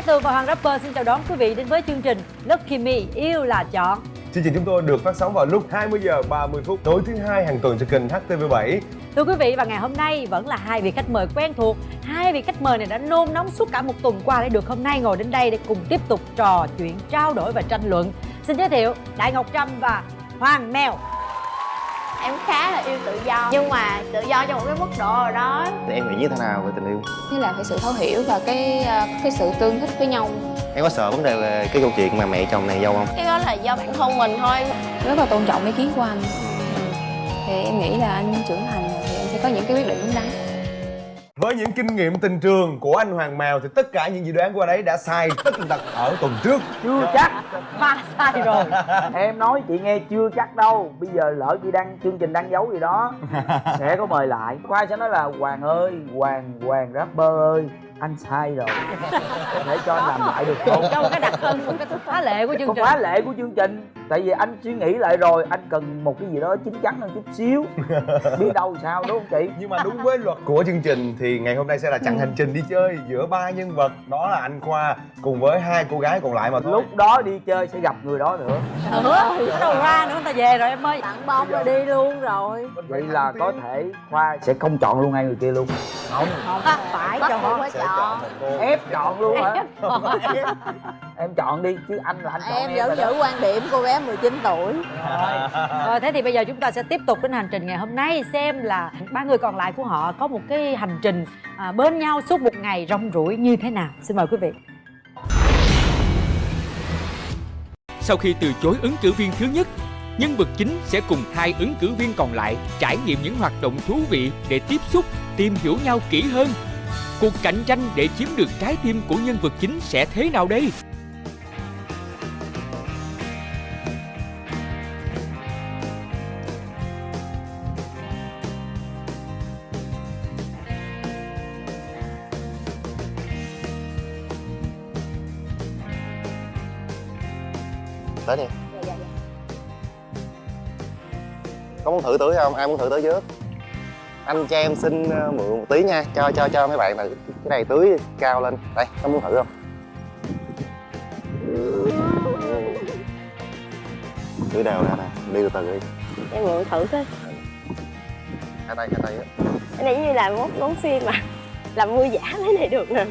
Tường và Hoàng Rapper xin chào đón quý vị đến với chương trình Lucky Me yêu là chọn. Chương trình chúng tôi được phát sóng vào lúc 20 giờ 30 phút tối thứ hai hàng tuần trên kênh HTV7. Thưa quý vị, và ngày hôm nay vẫn là hai vị khách mời quen thuộc. Hai vị khách mời này đã nôn nóng suốt cả một tuần qua để được hôm nay ngồi đến đây để cùng tiếp tục trò chuyện, trao đổi và tranh luận. Xin giới thiệu Đại Ngọc Trâm và Hoàng Mèo. Em khá là yêu tự do, nhưng mà tự do trong một cái mức độ nào đó. Em nghĩ như thế nào về tình yêu? Thế là phải sự thấu hiểu và cái sự tương thích với nhau. Em có sợ vấn đề về cái câu chuyện mà mẹ chồng này dâu không? Cái đó là do bản thân mình thôi. Rất là tôn trọng ý kiến của anh. Thì em nghĩ là anh trưởng thành rồi thì anh sẽ có những cái quyết định đúng đắn. Với những kinh nghiệm tình trường của anh Hoàng Mèo thì tất cả những dự đoán của anh ấy đã sai tất tật ở tuần trước. Chưa chắc. Ba sai rồi. Em nói chị nghe chưa chắc đâu. Bây giờ lỡ chị đăng chương trình đăng dấu gì đó sẽ có mời lại. Khoa sẽ nói là Hoàng ơi, Hoàng rapper ơi, anh sai rồi. Có thể cho anh làm lại được không? Trong cái đặc trưng, một cái phá lệ của chương Có trình. phá lệ của chương trình. Tại vì anh suy nghĩ lại rồi, anh cần một cái gì đó chín chắn hơn chút xíu. Biết đâu sao đúng không chị? Nhưng mà đúng với luật của chương trình thì ngày hôm nay sẽ là chặng hành trình đi chơi giữa ba nhân vật. Đó là anh Khoa cùng với hai cô gái còn lại mà thôi. Lúc đó đi chơi sẽ gặp người đó nữa. Có đâu ra nữa, ta về rồi em ơi. Tặng bông rồi đi luôn rồi. Vậy là có thể Khoa sẽ không chọn luôn hai người kia luôn. Không. Phải Bắt cho buộc họ. phải chọn. Ép chọn luôn hả? Em chọn đi chứ anh là anh chọn Em rồi vẫn đó. giữ quan điểm cô bé 19 tuổi. Rồi thế thì bây giờ chúng ta sẽ tiếp tục đến hành trình ngày hôm nay, xem là ba người còn lại của họ có một cái hành trình bên nhau suốt một ngày rong ruổi như thế nào. Xin mời quý vị. Sau khi từ chối ứng cử viên thứ nhất, nhân vật chính sẽ cùng hai ứng cử viên còn lại trải nghiệm những hoạt động thú vị để tiếp xúc, tìm hiểu nhau kỹ hơn. Cuộc cạnh tranh để chiếm được trái tim của nhân vật chính sẽ thế nào đây? Tới đi. Có muốn thử tưới không? Ai muốn thử tưới trước? Anh cho em xin mượn một tí nha, cho mấy bạn này cái này tưới cao lên. Đây, có muốn thử không? Tưới đều ra nè, đi từ từ đi. Em mượn thử coi. Hai tay á. Cái này giống như là món phim mà. Làm mưa giả lấy này được nè.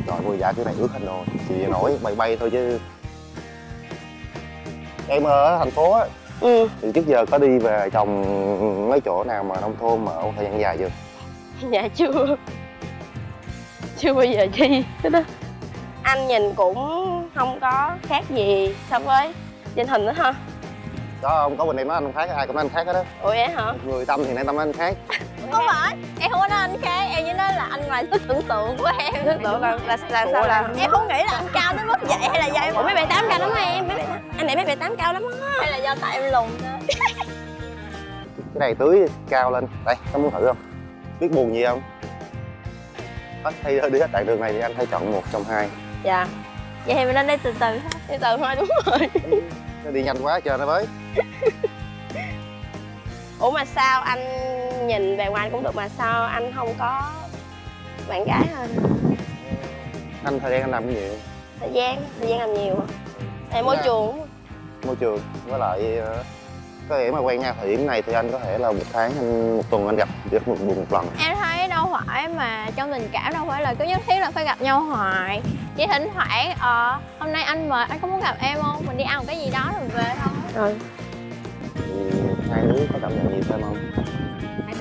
Rồi mưa giả cái này ướt hết rồi. Chị nổi bay thôi chứ. Em ở thành phố á. Thì trước giờ có đi về trồng mấy chỗ nào mà nông thôn mà một thời gian dài chưa? Dạ chưa. Chưa bao giờ đi cái đó. Anh nhìn cũng không có khác gì so với trên hình đó ha. Có không? Có bên em nói anh khác, ai cũng nói anh khác hết đó. Ủa vậy hả? Người tâm thì nay tâm anh khác. Không phải, em không có nói anh khác, em chỉ nói là anh ngoài sức tưởng tượng của em. Tưởng tượng là sao là em không nghĩ là anh cao đến mức vậy, hay là do em mấy bạn 8 cao lắm hả em? Anh này mấy bạn 8 cao lắm á. Hay là do tại em lùn thôi. Cái này tưới cao lên. Đây, có muốn thử không? Biết buồn gì không? Hay đi hết đoạn đường này thì anh phải chọn một trong hai. Dạ. Vậy thì mình lên đây từ từ thôi. Từ từ thôi, đúng rồi. Nó đi nhanh quá chờ nó với. Ủa mà sao anh nhìn bề ngoài cũng được mà sao anh không có bạn gái hơn? Anh thời gian anh làm cái gì? Thời gian làm nhiều. Tại môi trường. Môi trường với lại có thể mà quen nhau thời điểm này thì anh có thể là một tháng một tuần anh gặp được một lần. Em thấy đâu phải mà trong tình cảm đâu phải là cứ nhất thiết là phải gặp nhau hoài. Chỉ thỉnh thoảng hôm nay anh mệt, anh có muốn gặp em không? Mình đi ăn một cái gì đó rồi về thôi. Hai đứa có cảm nhận gì thêm không?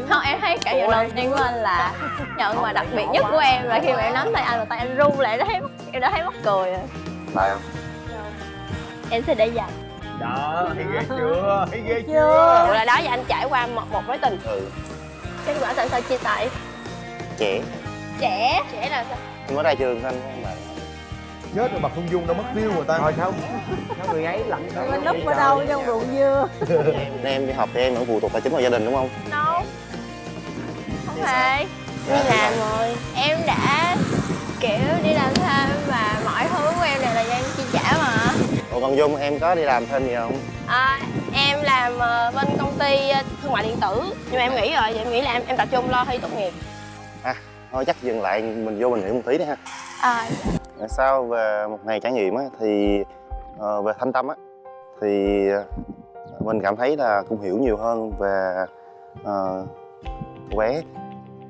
Không, em thấy cảm nhận đầu tiên của anh là nhận mà đặc biệt nhất của em là khi mà em nắm tay anh và tay anh run lại, em đã thấy mắc cười rồi. Tại không? Em sẽ để dành. Đó, thấy ghê chưa? Thấy ghê chưa? Ủa là đó giờ anh trải qua một mối tình. Kết quả sao chia tay? Trẻ Trẻ là sao? Nhưng mới ra trường anh không bạn. Chết rồi, bà Phương Dung đã mất tiêu rồi ta. Thôi sao người ấy lặng sao? Mình núp ở đâu trong ruộng dưa? Em đi học thì em vẫn phụ thuộc tài chính vào gia đình đúng không? Đâu. Không phải. Đi làm rồi. Em đã kiểu đi làm thêm và mọi thứ của em đều là do em chi trả mà. Ủa còn Dung em có đi làm thêm gì không? Em làm bên công ty thương mại điện tử. Nhưng mà em nghỉ rồi, vậy em nghĩ là em tập trung lo thi tốt nghiệp. thôi chắc dừng lại mình vô mình hiểu một tí đi ha. Sau về một ngày trải nghiệm á thì về Thanh Tâm á thì mình cảm thấy là cũng hiểu nhiều hơn về cô bé.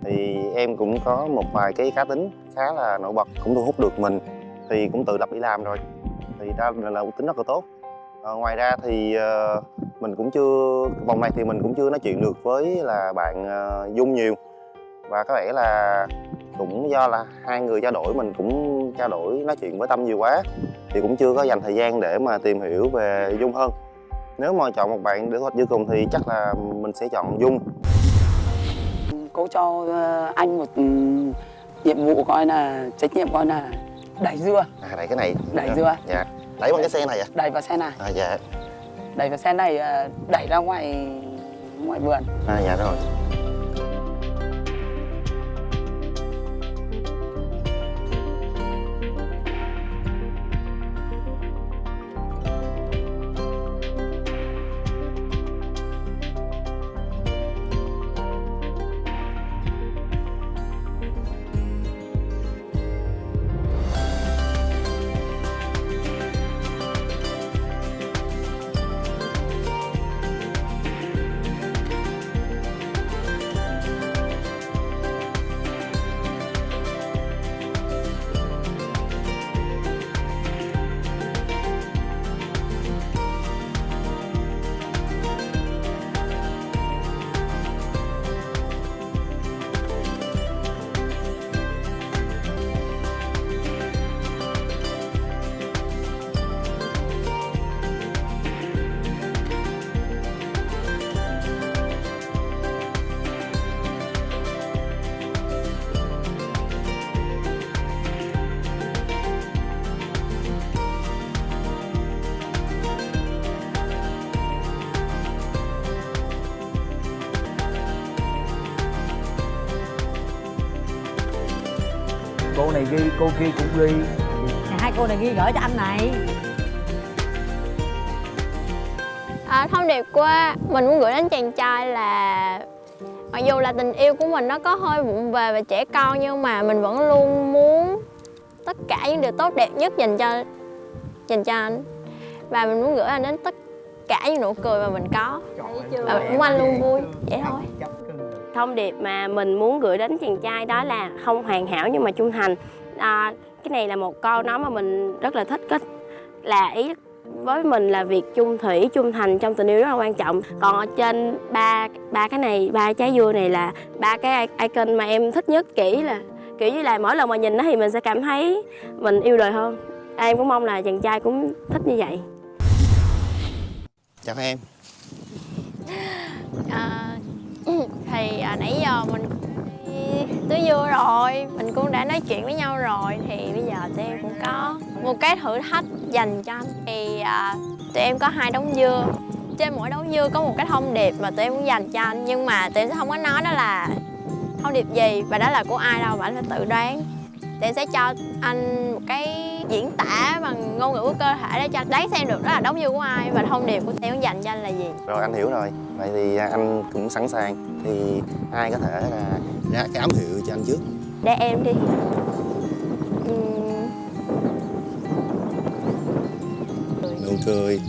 Thì em cũng có một vài cái cá tính khá là nổi bật, cũng thu hút được mình, thì cũng tự lập đi làm rồi, thì đó là một tính rất là tốt. Ngoài ra thì mình cũng chưa, vòng này thì mình cũng chưa nói chuyện được với là bạn Dung nhiều, và có vẻ là cũng do là hai người trao đổi, mình cũng trao đổi nói chuyện với Tâm nhiều quá thì cũng chưa có dành thời gian để mà tìm hiểu về Dung hơn. Nếu mà chọn một bạn để thu hoạch dưới cùng thì chắc là mình sẽ chọn Dung. Cô cho anh một nhiệm vụ coi là trách nhiệm coi là đẩy dưa. Đẩy cái này. Đẩy dưa. Dạ. Đẩy bằng cái xe này ạ? Đẩy vào xe này. Dạ. Đẩy vào xe này, đẩy ra ngoài vườn. Dạ rồi. Cô này ghi, cô kia cũng ghi. Hai cô này ghi gửi cho anh này. Thông điệp của mình muốn gửi đến chàng trai là mặc dù là tình yêu của mình nó có hơi vụng về và trẻ con, nhưng mà mình vẫn luôn muốn tất cả những điều tốt đẹp nhất dành cho anh, và mình muốn gửi anh đến tất cả những nụ cười mà mình có, và mình muốn anh luôn vui, vậy thôi. Thông điệp mà mình muốn gửi đến chàng trai đó là không hoàn hảo nhưng mà trung thành. Cái này là một câu nói mà mình rất là thích, là ý với mình là việc chung thủy, trung thành trong tình yêu rất là quan trọng. Còn ở trên ba cái này, ba trái dưa này là ba cái icon mà em thích nhất, kiểu như là mỗi lần mà nhìn nó thì mình sẽ cảm thấy mình yêu đời hơn. Em cũng mong là chàng trai cũng thích như vậy. Chào em. Thì nãy giờ mình tưới dưa rồi, mình cũng đã nói chuyện với nhau rồi, thì bây giờ tụi em cũng có một cái thử thách dành cho anh. Thì tụi em có 2 đống dưa, trên mỗi đống dưa có một cái thông điệp mà tụi em muốn dành cho anh, nhưng mà tụi em sẽ không có nói đó là thông điệp gì và đó là của ai đâu, mà anh phải tự đoán. Tụi em sẽ cho anh một cái diễn tả bằng ngôn ngữ của cơ thể để cho anh đoán xem được đó là đống dưa của ai và thông điệp của tụi em muốn dành cho anh là gì. Rồi anh hiểu rồi. Vậy thì anh cũng sẵn sàng. Thì ai có thể là ra cái ám hiệu cho anh trước? Để em đi. Nụ cười.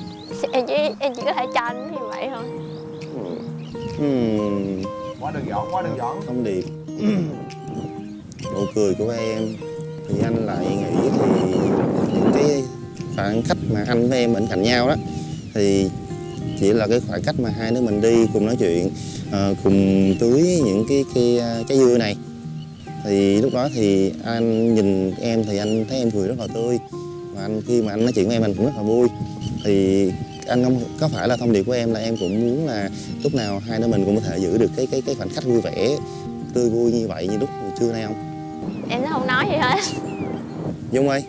Em chỉ có thể cho anh như vậy thôi. Quá đơn giản, quá đơn giản. Thông điệp. Nụ cười của em thì anh lại nghĩ thì những cái khoảng cách mà anh với em bên cạnh nhau đó thì chỉ là cái khoảng cách mà hai đứa mình đi cùng nói chuyện, cùng tưới những cái trái dưa này. Thì lúc đó thì anh nhìn em thì anh thấy em cười rất là tươi, và anh khi mà anh nói chuyện với em anh cũng rất là vui. Thì anh không có phải là thông điệp của em là em cũng muốn là lúc nào hai đứa mình cũng có thể giữ được cái khoảnh khắc vui vẻ, tươi vui như vậy như lúc trưa nay không? Em sẽ không nói gì hết. Dung ơi,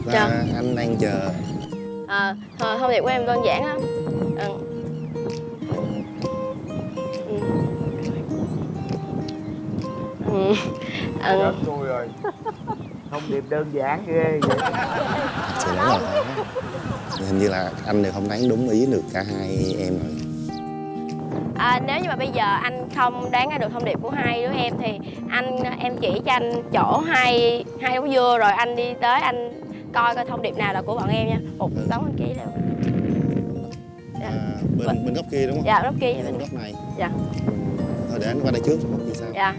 và anh đang chờ. Thông điệp của em đơn giản lắm. Chết tôi rồi. Thông điệp đơn giản ghê vậy. Sự lỗi là hình như là anh đều không đánh đúng ý được cả hai em rồi. Nếu như mà bây giờ anh không đoán ra được thông điệp của hai đứa em thì em chỉ cho anh chỗ hai ống dưa, rồi anh đi tới anh coi thông điệp nào là của bọn em nha. Một đống anh ký đều. Dạ. Bên góc kia đúng không? Dạ, góc kia. Bên góc này. Dạ. Thôi để anh qua đây trước, góc kia sao? Dạ.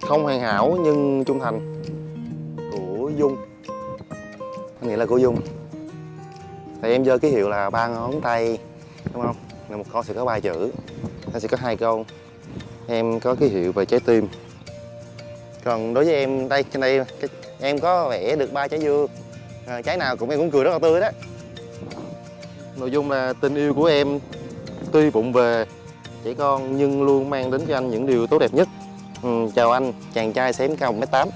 Không hoàn hảo nhưng trung thành của Dung. Có nghĩa là của Dung. Tại em giơ ký hiệu là 3 ngón tay, đúng không? Là một con sẽ có 3 chữ, nó sẽ có 2 câu. Em có ký hiệu về trái tim. Còn đối với em đây, trên đây em có vẽ được 3 trái dưa. Trái nào cũng em cũng cười rất là tươi đó. Nội dung là tình yêu của em tuy vụng về, trẻ con nhưng luôn mang đến cho anh những điều tốt đẹp nhất. Chào anh, chàng trai xém cao 1m8.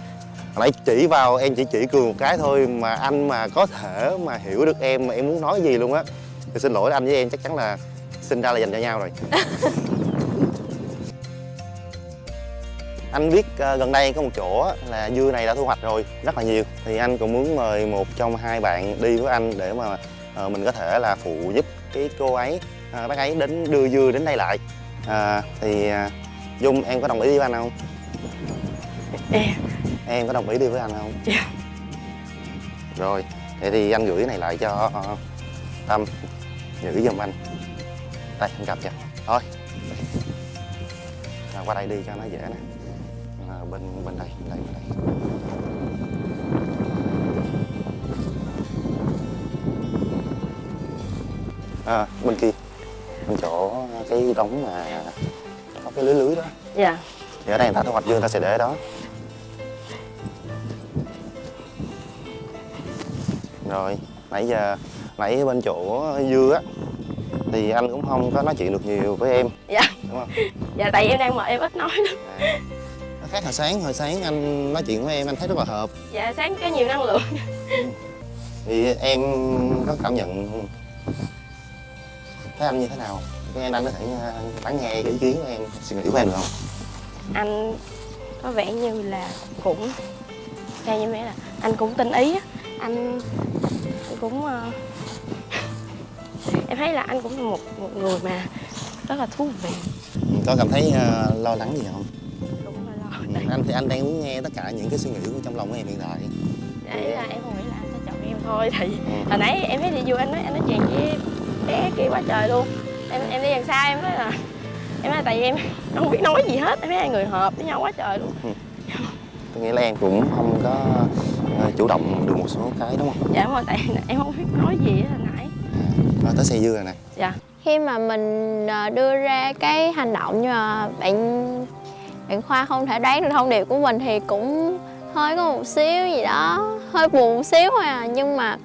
Nãy chỉ vào em chỉ cười một cái thôi mà anh mà có thể mà hiểu được em mà em muốn nói gì luôn á. Thì xin lỗi anh với em chắc chắn là sinh ra là dành cho nhau rồi. Anh biết gần đây có một chỗ là dưa này đã thu hoạch rồi, rất là nhiều. Thì anh cũng muốn mời một trong hai bạn đi với anh để mà mình có thể là phụ giúp cái cô ấy, bác ấy đến đưa dưa đến đây lại. Dung, em có đồng ý đi với anh không? Em có đồng ý đi với anh không? Dạ. Rồi, vậy thì anh gửi cái này lại cho Tâm, giữ giùm anh. Đây, anh cầm cho. Thôi, qua đây đi cho nó dễ nè. Bên đây, bên đây. Bên kia, bên chỗ cái đống mà có cái lưới đó. Dạ. Thì ở đây người ta thu hoạch dưa, người ta sẽ để ở đó. Rồi, nãy bên chỗ dưa á thì anh cũng không có nói chuyện được nhiều với em. Dạ. Đúng không? Dạ, tại em đang mệt em ít nói lắm. Nó khác hồi sáng anh nói chuyện với em anh thấy rất là hợp. Dạ, sáng có nhiều năng lượng. Thì em có cảm nhận thấy anh như thế nào? Anh có thể lắng nghe cái ý kiến của em, suy nghĩ của em được không? Anh có vẻ như là cũng theo như vậy là anh cũng tinh ý á. Anh cũng em thấy là anh cũng là một người mà rất là thú vị. Có cảm thấy lo lắng gì không? Cũng hơi lo. Anh thì anh đang muốn nghe tất cả những cái suy nghĩ của trong lòng của em hiện tại. Đấy là em không nghĩ là anh sẽ chọn em thôi. Tại vì hồi nãy em thấy đi vui anh nói chuyện với bé kia quá trời luôn. Em đi đằng xa em nói là tại vì em không biết nói gì hết. Em thấy hai người hợp với nhau quá trời luôn. Có nghĩa là em cũng không có chủ động được một số cái đúng không? Dạ đúng rồi, tại em không biết nói gì hồi nãy. Tới xe dưa rồi nè. Dạ. Khi mà mình đưa ra cái hành động nhưng mà bạn Khoa không thể đoán được thông điệp của mình thì cũng hơi có một xíu gì đó, hơi buồn một xíu thôi à. Nhưng mà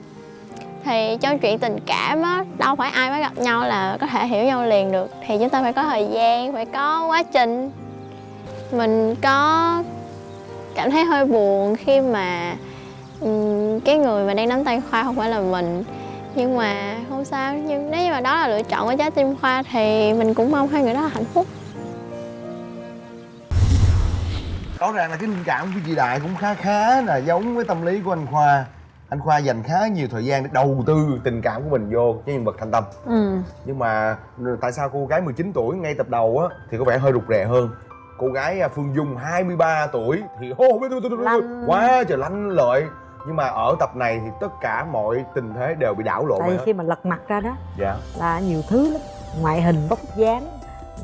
thì trong chuyện tình cảm á, đâu phải ai mới gặp nhau là có thể hiểu nhau liền được. Thì chúng ta phải có thời gian, phải có quá trình. Mình có cảm thấy hơi buồn khi mà cái người mà đang nắm tay Khoa không phải là mình. Nhưng mà không sao, nhưng nếu như mà đó là lựa chọn của trái tim Khoa thì mình cũng mong hai người đó hạnh phúc. Rõ ràng là cái linh cảm của chị Đại cũng khá là giống với tâm lý của anh Khoa. Anh Khoa dành khá nhiều thời gian để đầu tư tình cảm của mình vô cái nhân vật Thanh Tâm. Nhưng mà tại sao cô gái 19 tuổi ngay tập đầu á thì có vẻ hơi rụt rè hơn? Cô gái Phương Dung 23 tuổi thì quá trời lanh lợi. Nhưng mà ở tập này thì tất cả mọi tình thế đều bị đảo lộn. Tại vì khi mà lật mặt ra đó dạ là nhiều thứ lắm, ngoại hình, vóc dáng,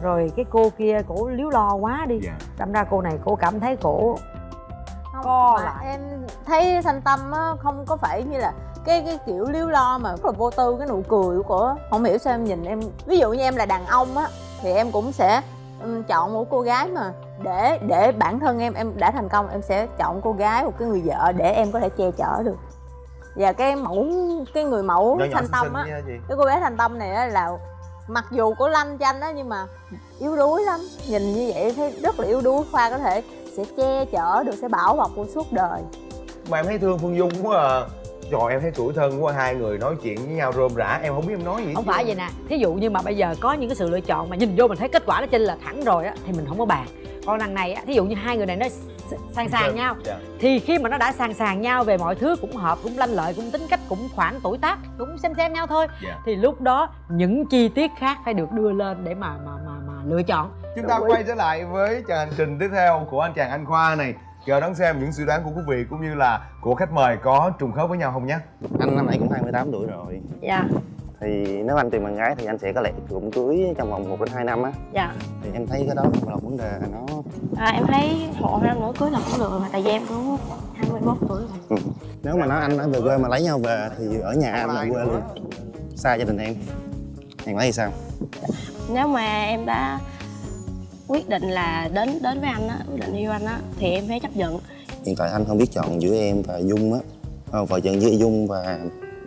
rồi cái cô kia cổ líu lo quá đi. dạ. Đâm ra cô này cô cảm thấy cổ Không, co mà lại. em thấy Thanh Tâm á, không có phải như là cái kiểu líu lo mà rất là vô tư. Cái nụ cười của không hiểu sao em nhìn em, ví dụ như em là đàn ông á thì em cũng sẽ chọn một cô gái mà để bản thân em đã thành công, em sẽ chọn cô gái, một cái người vợ để em có thể che chở được. Và cái người mẫu Thanh Tâm á, cái cô bé Thanh Tâm này á là mặc dù cổ lanh chanh á nhưng mà yếu đuối lắm. Nhìn như vậy thấy rất là yếu đuối. Khoa có thể sẽ che chở được, sẽ bảo bọc cô suốt đời. Mà em thấy thương Phương Dung quá à. Trời, em thấy tuổi thân của hai người nói chuyện với nhau rôm rả, em không biết em nói gì. Không phải vậy nè, thí dụ như mà bây giờ có những cái sự lựa chọn mà nhìn vô mình thấy kết quả nó chênh là thẳng rồi á thì mình không có bàn. Còn đằng này á, thí dụ như hai người này nó sàng nhau thì khi mà nó đã sàng nhau về mọi thứ, cũng hợp, cũng lanh lợi, cũng tính cách, cũng khoảng tuổi tác, cũng xem nhau thôi, thì lúc đó những chi tiết khác phải được đưa lên để mà lựa chọn. Chúng ta quay trở lại với chặng hành trình tiếp theo của anh chàng Anh Khoa này. Chờ đón xem những suy đoán của quý vị cũng như là của khách mời có trùng khớp với nhau không nhé. Anh năm nay cũng 28 tuổi rồi. Dạ. Thì nếu anh tìm bạn gái thì anh sẽ có lẽ cũng cưới trong vòng 1 đến 2 năm á. Dạ. Thì em thấy cái đó không là vấn đề nó... Em thấy hộ năm nữa cưới là cũng được mà, tại vì em cũng 21 tuổi rồi. Nếu mà anh nói về quê mà lấy nhau về thì ở nhà anh là quê luôn, xa gia đình em thấy thì sao? Nếu mà em đã quyết định là đến với anh á, quyết định yêu anh á thì em phải chấp nhận. Hiện tại anh không biết chọn giữa em và Dung á, vợ chồng giữa Dung và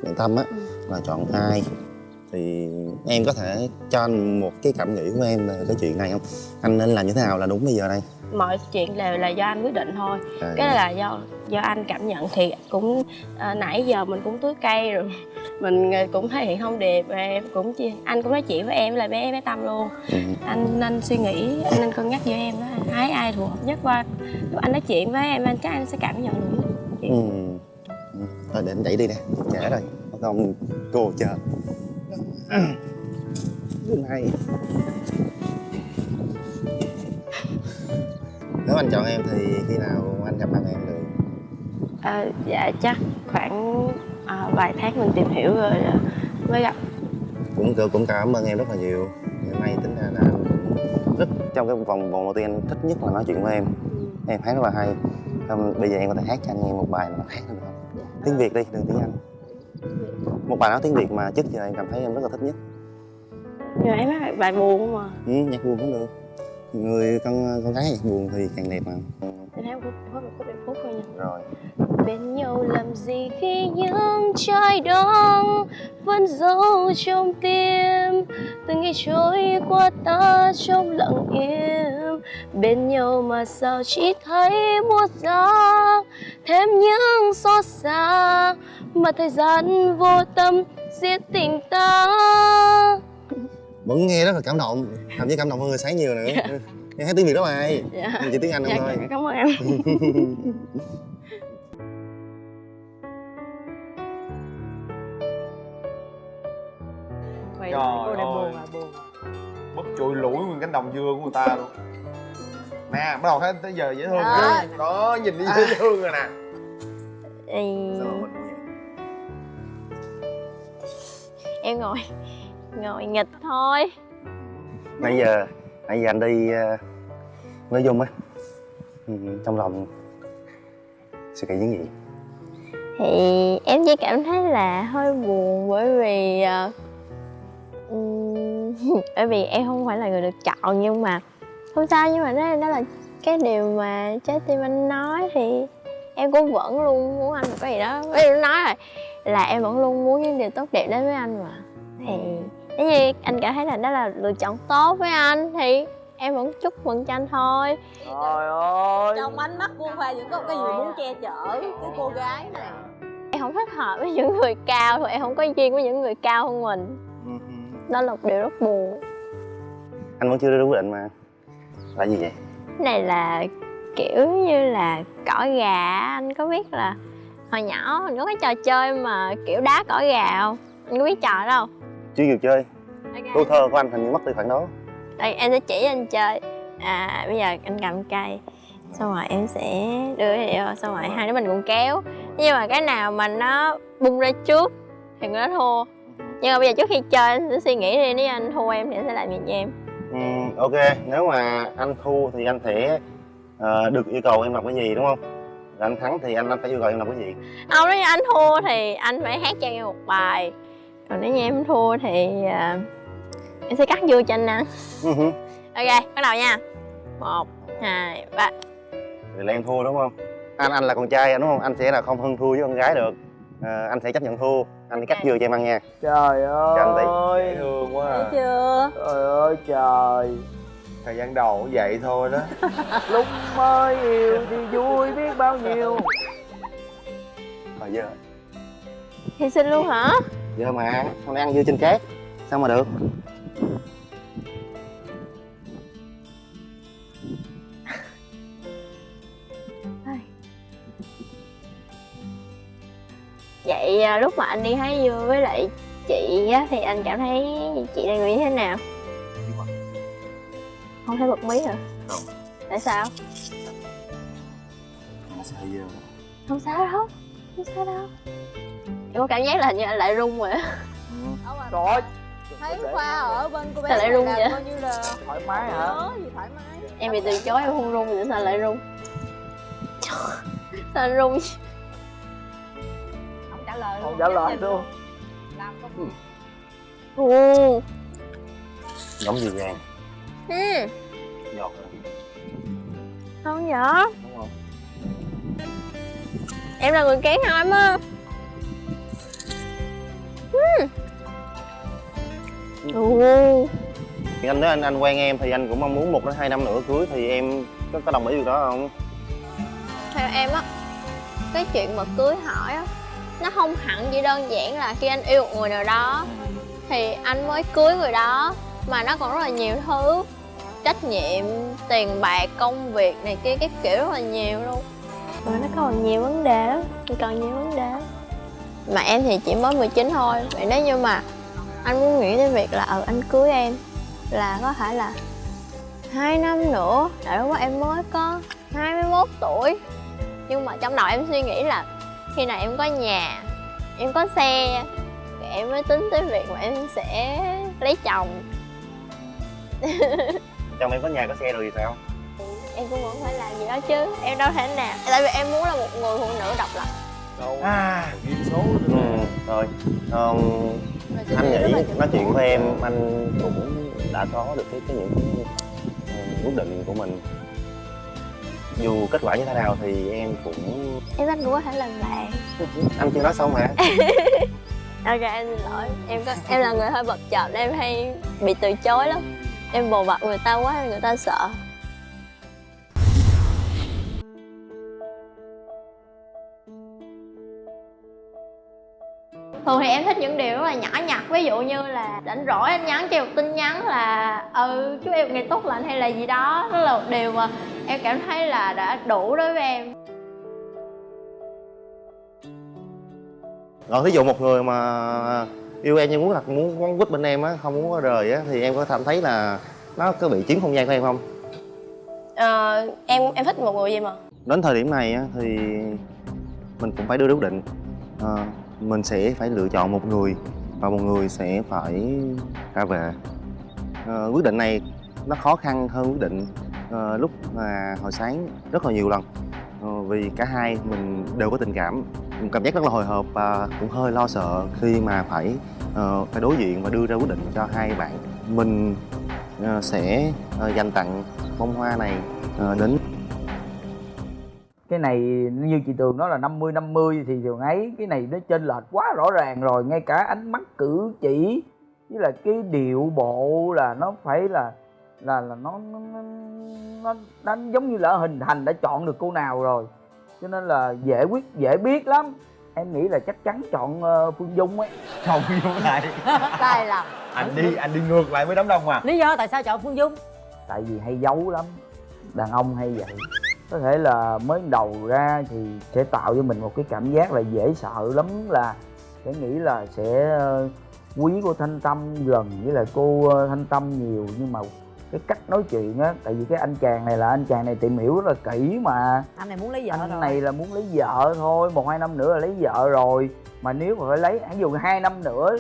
bạn Tâm á, là chọn ai. Thì em có thể cho anh một cái cảm nghĩ của em về cái chuyện này không? Anh nên làm như thế nào là đúng bây giờ đây? Mọi chuyện đều là do anh quyết định thôi. Cái này là do anh cảm nhận. Thì cũng nãy giờ mình cũng tưới cây rồi, mình cũng thể hiện thông điệp, em cũng anh cũng nói chuyện với em là bé Tâm luôn. Anh nên suy nghĩ, anh nên cân nhắc với em đó, hái ai phù hợp nhất qua lúc anh nói chuyện với em, chắc anh sẽ cảm nhận được. Thôi để anh chạy đi nè, trễ rồi, không cô chờ. Hay. Nếu anh chọn em thì khi nào anh gặp mặt em được? Dạ chắc khoảng vài tháng mình tìm hiểu rồi mới gặp. Cũng cảm ơn em rất là nhiều. Hôm nay tính ra là anh rất trong cái vòng đầu tiên anh thích nhất là nói chuyện với em. Em hát rất là hay. Bây giờ em có thể hát cho anh nghe một bài nào khác được không? Tiếng Việt đi, đừng tiếng Anh. Một bài nói tiếng Việt mà trước giờ em cảm thấy em rất là thích nhất. Nhưng em hát bài buồn mà. Nhạc buồn cũng được. Người con gái nhạc buồn thì càng đẹp mà. Em hát một khúc đẹp phút thôi nha. Rồi. Bên nhau làm gì khi những trái đông vẫn giấu trong tim, từng ngày trôi qua ta trong lặng im. Bên nhau mà sao chỉ thấy buốt giá, thêm những xót xa mà thời gian vô tâm giết tình ta. Vẫn nghe rất là cảm động, thậm chí cảm động hơn người sáng nhiều nữa. Em hát tiếng Việt đó mà. Em chỉ tiếng Anh không thôi. Cảm ơn em. Trời ơi, bất trụi lủi nguyên cánh đồng dưa của người ta luôn. Nè, bắt đầu thấy tới giờ dễ thương rồi. Đó, nhìn đi dễ thương rồi nè. Em ngồi nghịch thôi. Nãy giờ anh đi với Dung á, trong lòng suy nghĩ những gì? Thì em chỉ cảm thấy là hơi buồn bởi vì em không phải là người được chọn, nhưng mà không sao. Nhưng mà đó là cái điều mà trái tim anh nói thì em cũng vẫn luôn muốn anh có gì đó. Ví dụ nói rồi là em vẫn luôn muốn những điều tốt đẹp đến với anh mà. Thì nếu như anh cảm thấy là đó là lựa chọn tốt với anh thì em vẫn chúc mừng cho anh thôi. Trời ơi, trong ánh mắt của Khoa vẫn có cái gì muốn che chở cái cô gái này. Em không thích hợp với những người cao thôi, em không có duyên với những người cao hơn mình. Đó là một điều rất buồn. Anh vẫn chưa đưa ra quyết định mà. Là gì vậy? Cái này là kiểu như là cỏ gà. Anh có biết là hồi nhỏ mình có cái trò chơi mà kiểu đá cỏ gà không? Anh có biết trò đó không? Chưa nhiều chơi. Okay. Câu thơ của anh hình như mất đi khoảng đó. Đây, em sẽ chỉ anh chơi. Bây giờ anh cầm cây, xong rồi em sẽ đưa cái điệu, xong rồi hai đứa mình cùng kéo. Nhưng mà cái nào mà nó bung ra trước thì người đó thua. Nhưng mà bây giờ trước khi chơi anh sẽ suy nghĩ đi, nếu anh thua em thì anh sẽ làm gì cho em. Ok, nếu mà anh thua thì anh sẽ được yêu cầu em làm cái gì đúng không? Rồi anh thắng thì anh phải yêu cầu em làm cái gì? Không, nếu như anh thua thì anh phải hát cho em một bài. Còn nếu như em thua thì em sẽ cắt dưa cho anh ăn. Ok, bắt đầu nha. 1, 2, 3. Thì là em thua đúng không? Anh là con trai đúng không? Anh sẽ là không hơn thua với con gái được. Anh sẽ chấp nhận thua. Anh cắt dưa cho em ăn nha. Trời ơi, dễ thương quá à. Thấy chưa? Trời ơi trời. Thời gian đầu cũng vậy thôi đó. Lúc mới yêu thì vui biết bao nhiêu. Rồi giờ Hy sinh luôn hả? Dưa mà, hôm nay ăn dưa trên cát. Sao mà được? Vậy lúc mà anh đi hái dưa với lại chị á thì anh cảm thấy chị đang nghĩ thế nào? Không thấy bật mí hả? Không. Tại sao? Nó sẽ hơi dơ. Không sao đâu, không sao đâu. Em có cảm giác là hình như anh lại run rồi á. Rồi thấy Khoa ở bên cô bé Sao lại run là vậy? coi như là thoải mái hả? gì thoải mái. Em bị từ chối em không run thì sao lại run? Sao anh run? Không trả lời Không trả lời luôn. Làm công Ồ. Giống dừa vàng. Ừ. Giọt rồi. Không vậy? Đúng không? Em là người kén hả em á? Ồ. Anh nói anh quen em thì anh cũng mong muốn 1 đến 2 năm nữa cưới, thì em có đồng ý điều đó không? Theo em á, cái chuyện mà cưới hỏi á, nó không hẳn chỉ đơn giản là khi anh yêu một người nào đó thì anh mới cưới người đó, mà nó còn rất là nhiều thứ, trách nhiệm, tiền bạc, công việc này kia cái kiểu rất là nhiều luôn. Rồi nó còn nhiều vấn đề lắm, còn nhiều vấn đề. Mà em thì chỉ mới 19 thôi, vậy nếu như mà anh muốn nghĩ đến việc là anh cưới em là có thể là 2 năm nữa, tại lúc đó em mới có 21 tuổi. Nhưng mà trong đầu em suy nghĩ là khi nào em có nhà, em có xe thì em mới tính tới việc mà em sẽ lấy chồng. Chồng em có nhà có xe rồi thì sao? Em cũng vẫn phải làm gì đó chứ, em đâu thể nào. Tại vì em muốn là một người phụ nữ độc lập. Duyên số Rồi anh nghĩ nói chuyện với em anh cũng đã có được những quyết định của mình. Dù kết quả như thế nào thì em cũng... Em anh cũng có thể làm bạn. Anh chưa nói xong hả? Ok em xin lỗi, em là người hơi bập chợp, em hay bị từ chối lắm. Em bồ bập người ta quá người ta sợ. Thường thì em thích những điều rất là nhỏ nhặt, ví dụ như là rảnh rỗi anh nhắn cho một tin nhắn là chúc em một ngày tốt lành hay là gì đó. Đó là một điều mà em cảm thấy là đã đủ đối với em. Rồi thí dụ một người mà yêu em nhưng muốn quýt bên em á, không muốn rời á, thì em có cảm thấy là nó có bị chiếm không gian của em không? Em thích một người gì mà. Đến thời điểm này á, thì mình cũng phải đưa ra quyết định. Mình sẽ phải lựa chọn một người và một người sẽ phải ra về. Quyết định này nó khó khăn hơn quyết định lúc mà hồi sáng rất là nhiều lần. Vì cả hai mình đều có tình cảm, mình cảm giác rất là hồi hộp và cũng hơi lo sợ khi mà phải đối diện và đưa ra quyết định cho hai bạn. Mình sẽ dành tặng bông hoa này đến... Cái này như chị Tường nói là 50-50 thì Tường ấy, cái này nó chênh lệch quá rõ ràng rồi. Ngay cả ánh mắt cử chỉ với là cái điệu bộ là nó phải là nó giống như là hình thành đã chọn được cô nào rồi, cho nên là dễ biết lắm. Em nghĩ là chắc chắn chọn Phương Dung ấy. Không, Phương Dung lại sai lầm. Anh đi ngược lại với đám đông mà. Lý do tại sao chọn Phương Dung? Tại vì hay giấu lắm, đàn ông hay vậy. Có thể là mới đầu ra thì sẽ tạo cho mình một cái cảm giác là dễ sợ lắm, là sẽ nghĩ là sẽ quý cô Thanh Tâm gần với lại cô Thanh Tâm nhiều. Nhưng mà cái cách nói chuyện á, tại vì cái anh chàng này tìm hiểu rất là kỹ mà. Anh này muốn lấy vợ anh rồi. này là muốn lấy vợ thôi, 1-2 năm nữa là lấy vợ rồi. Mà nếu mà phải lấy, ví dụ 2 năm nữa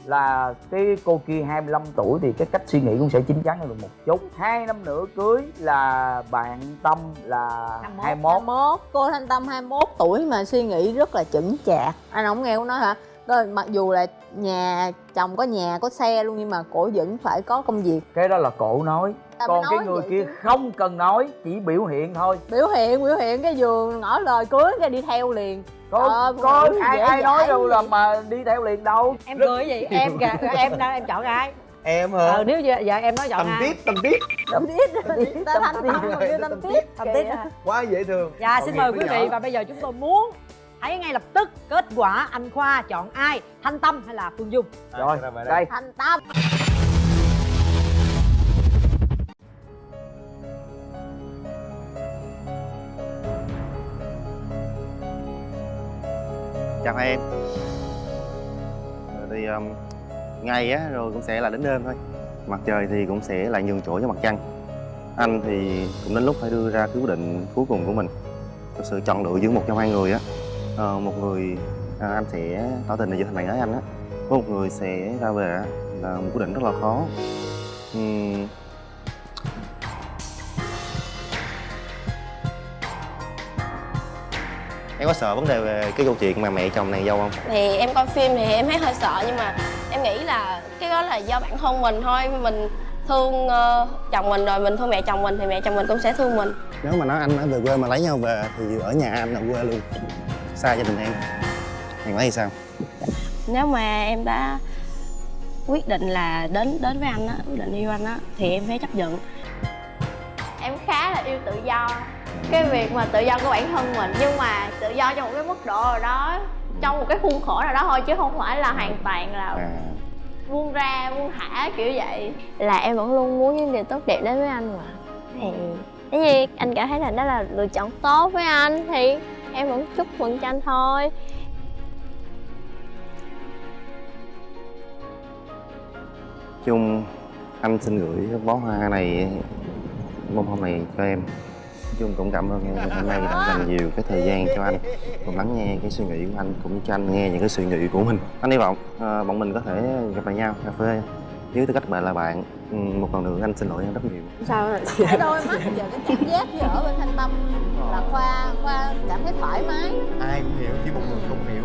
là cái cô kia 25 tuổi thì cái cách suy nghĩ cũng sẽ chín chắn hơn một chút. 2 năm nữa cưới là bạn Tâm là 21. Cô Thanh Tâm 21 tuổi mà suy nghĩ rất là chững chạc. Anh không nghe cô nói hả? Rồi, mặc dù là chồng có nhà có xe luôn nhưng mà cổ vẫn phải có công việc. Cái đó là cổ nói. Còn cái người kia không cần nói, chỉ biểu hiện thôi. Biểu hiện cái vừa ngỏ lời cưới cái đi theo liền. Có ai nói đâu là mà đi theo liền đâu. Em cười gì? Em chọn ai? Em hả? Nếu giờ em nói chọn ai? Tâm Tiết Tâm Tiết hả? Tâm Tiết hả? quá dễ thương. Dạ xin mời quý vị, và bây giờ chúng tôi muốn Hãy ngay lập tức kết quả anh Khoa chọn ai, Thanh Tâm hay là Phương Dung? Rồi, đây. Thanh Tâm. Chào hai em. Thì ngày á rồi cũng sẽ là đến đêm thôi. Mặt trời thì cũng sẽ lại nhường chỗ cho mặt trăng. Anh thì cũng đến lúc phải đưa ra quyết định cuối cùng của mình. Thực sự chọn lựa giữa một trong hai người á. Một người anh sẽ tỏ tình để trở thành bạn gái anh á. Có một người sẽ ra về á, là một quyết định rất là khó. Em có sợ vấn đề về cái câu chuyện mà mẹ chồng nàng dâu không? Thì em coi phim thì em thấy hơi sợ, nhưng mà em nghĩ là cái đó là do bản thân mình thôi. Mình thương chồng mình rồi mình thương mẹ chồng mình thì mẹ chồng mình cũng sẽ thương mình. Nếu mà nói anh ở về quê mà lấy nhau về thì ở nhà anh là quê luôn, xa gia đình em nói thì sao? Nếu mà em đã quyết định là đến với anh á, quyết định yêu anh á, thì em phải chấp nhận. Em khá là yêu tự do, cái việc mà tự do của bản thân mình, nhưng mà tự do trong một cái mức độ nào đó, trong một cái khuôn khổ nào đó thôi, chứ không phải là hoàn toàn là buông ra buông thả kiểu vậy. Là em vẫn luôn muốn những điều tốt đẹp đến với anh mà. Thì nếu như anh cảm thấy là đó là lựa chọn tốt với anh thì em vẫn chúc mừng cho anh thôi. Chung anh xin gửi bó hoa này, bông hoa này cho em. Chung cũng cảm ơn em hôm nay đã dành nhiều cái thời gian cho anh, cùng lắng nghe cái suy nghĩ của anh, cũng như cho anh nghe những cái suy nghĩ của mình. Anh hy vọng bọn mình có thể gặp lại nhau cà phê với tư cách bạn là bạn. Một lần nữa anh xin lỗi em rất nhiều. Sao rồi? Cái đôi mắt giờ cái cảm giác như ở bên Thanh Tâm là Khoa cảm thấy thoải mái. Ai cũng hiểu, chỉ một người không hiểu.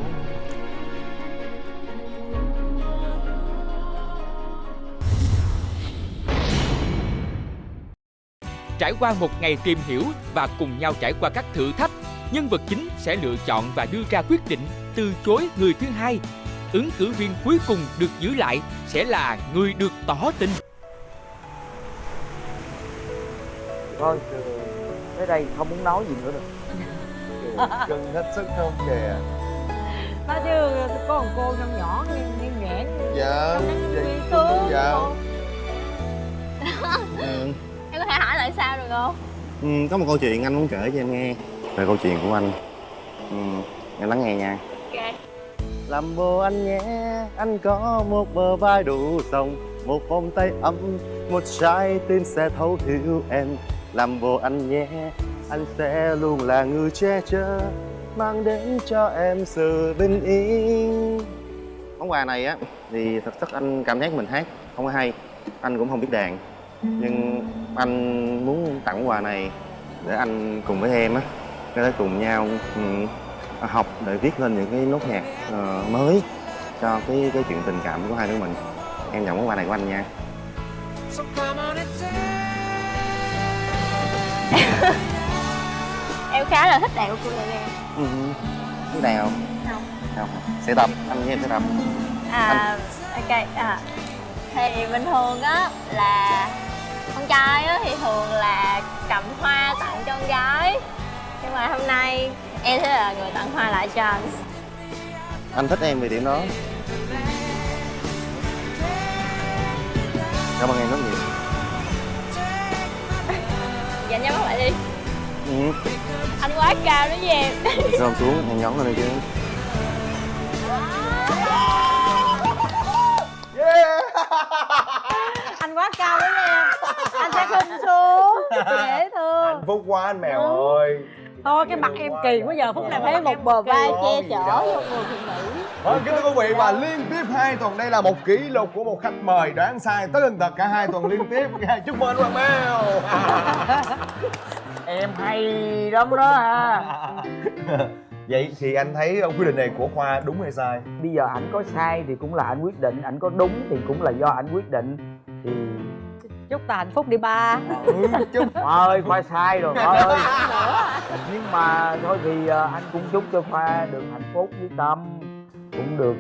Trải qua một ngày tìm hiểu và cùng nhau trải qua các thử thách, nhân vật chính sẽ lựa chọn và đưa ra quyết định từ chối người thứ hai. Ứng cử viên cuối cùng được giữ lại sẽ là người được tỏ tình. Thôi, tới đây không muốn nói gì nữa rồi. Cưng hết sức không kìa. Đó chứ có một cô nhỏ nhỏ nghiêng nhẽn. Dạ. Dễ thương. Dạ. Em có thể hỏi lại sao được không? Có một câu chuyện anh muốn kể cho em nghe về câu chuyện của anh. Em lắng nghe nha. Ok. Làm bồ anh nhé, anh có một bờ vai đủ rộng, một vòng tay ấm, một trái tim sẽ thấu hiểu em. Làm bồ anh nhé, anh sẽ luôn là người che chở, mang đến cho em sự bình yên. Món quà này á thì thật chất anh cảm giác mình hát không có hay, anh cũng không biết đàn, nhưng anh muốn tặng quà này để anh cùng với em á có thể cùng nhau học để viết lên những cái nốt nhạc mới cho cái chuyện tình cảm của hai đứa mình. Em nhận món quà này của anh nha. Em khá là thích đàn của cô này nè. Biết đàn không? Không. Sẽ tập, anh với em sẽ tập. Ok. Thì bình thường á là con trai á thì thường là cầm hoa tặng cho con gái, nhưng mà hôm nay em sẽ là người tặng hoa lại cho anh. Anh thích em vì điểm đó. Cảm ơn em rất nhiều. Dạ nhắm mắt lại đi. Anh quá cao đó với em. Rơi xuống, em nhón lên đi chứ. Anh quá cao đấy em. Anh sẽ khinh xuống. Dễ thương. Hạnh phúc quá anh Mèo ơi. Thôi cái mặt em kỳ quá, giờ phút này thấy một bờ vai che chở cho người phụ nữ. Vâng, kính thưa quý vị, và liên tiếp 2 tuần đây là một kỷ lục của một khách mời đoán sai tới lần thật cả 2 tuần liên tiếp. Chúc mừng anh Hoàng Mèo. Em hay lắm đó ha. Vậy thì anh thấy quyết định này của Khoa đúng hay sai? Bây giờ ảnh có sai thì cũng là anh quyết định, ảnh có đúng thì cũng là do anh quyết định. Thì Chúc ta hạnh phúc đi ba. Chúc. Khoa ơi, Khoa sai rồi Khoa ơi. Nhưng mà thôi thì anh cũng chúc cho Khoa được hạnh phúc với Tâm. cũng được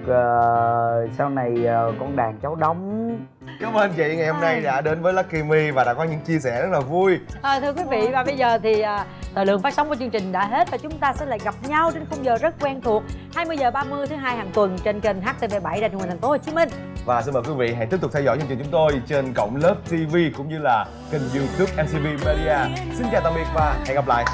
sau này con đàn cháu đóng. Cảm ơn chị ngày hôm nay đã đến với Lucky Me và đã có những chia sẻ rất là vui. Thưa quý vị, và bây giờ thì thời lượng phát sóng của chương trình đã hết và chúng ta sẽ lại gặp nhau trên khung giờ rất quen thuộc 20h30 thứ hai hàng tuần trên kênh HTV7 Đài truyền hình Thành phố Hồ Chí Minh. Và xin mời quý vị hãy tiếp tục theo dõi chương trình chúng tôi trên cổng Love TV cũng như là kênh YouTube MTV Media. Xin chào tạm biệt và hẹn gặp lại.